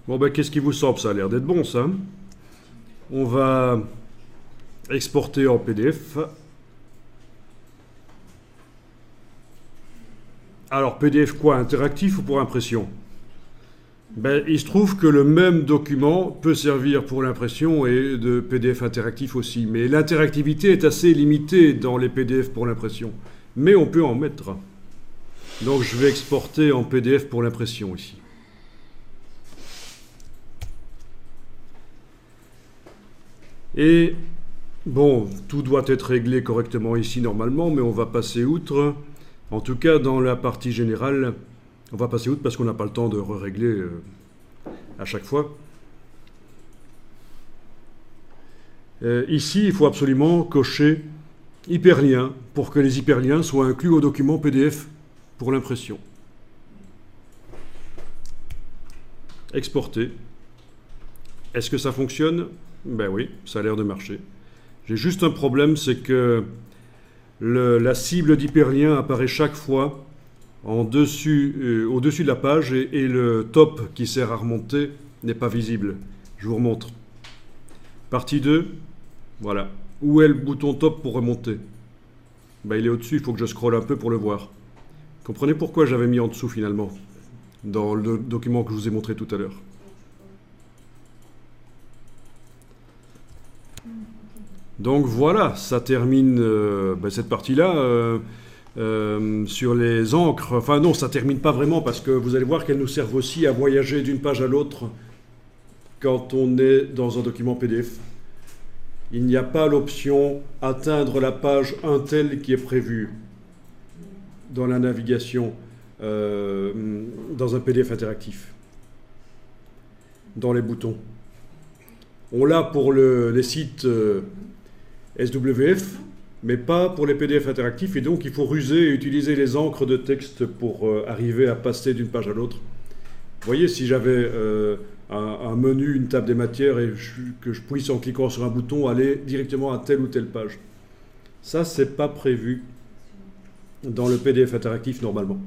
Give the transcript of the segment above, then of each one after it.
Bon, ben, qu'est-ce qui vous semble? Ça a l'air d'être bon, ça. On va exporter en PDF. Alors, PDF quoi? Interactif ou pour impression? Ben, il se trouve que le même document peut servir pour l'impression et de PDF interactif aussi. Mais l'interactivité est assez limitée dans les PDF pour l'impression. Mais on peut en mettre. Donc je vais exporter en PDF pour l'impression ici. Et bon, tout doit être réglé correctement ici normalement, mais on va passer outre. En tout cas, dans la partie générale, on va passer outre parce qu'on n'a pas le temps de régler à chaque fois. Ici, il faut absolument cocher hyperlien pour que les hyperliens soient inclus au document PDF pour l'impression. Exporter. Est-ce que ça fonctionne? Ben oui, ça a l'air de marcher. J'ai juste un problème, c'est que la cible d'hyperlien apparaît chaque fois au-dessus de la page et le top qui sert à remonter n'est pas visible. Je vous remontre. Partie 2, voilà. Où est le bouton top pour remonter? Ben, il est au-dessus, il faut que je scrolle un peu pour le voir. Comprenez pourquoi j'avais mis en dessous finalement, dans le document que je vous ai montré tout à l'heure. Donc voilà, ça termine cette partie-là. Sur les encres, enfin non, ça termine pas vraiment parce que vous allez voir qu'elles nous servent aussi à voyager d'une page à l'autre quand on est dans un document PDF. Il n'y a pas l'option atteindre la page un tel qui est prévue dans la navigation dans un PDF interactif, dans les boutons. On l'a pour les sites SWF, mais pas pour les PDF interactifs, et donc il faut ruser et utiliser les encres de texte pour arriver à passer d'une page à l'autre. Vous voyez, si j'avais un menu, une table des matières, et que je puisse, en cliquant sur un bouton, aller directement à telle ou telle page. Ça, c'est pas prévu dans le PDF interactif normalement.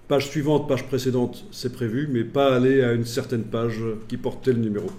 Page suivante, page précédente, c'est prévu, mais pas aller à une certaine page qui porte tel numéro.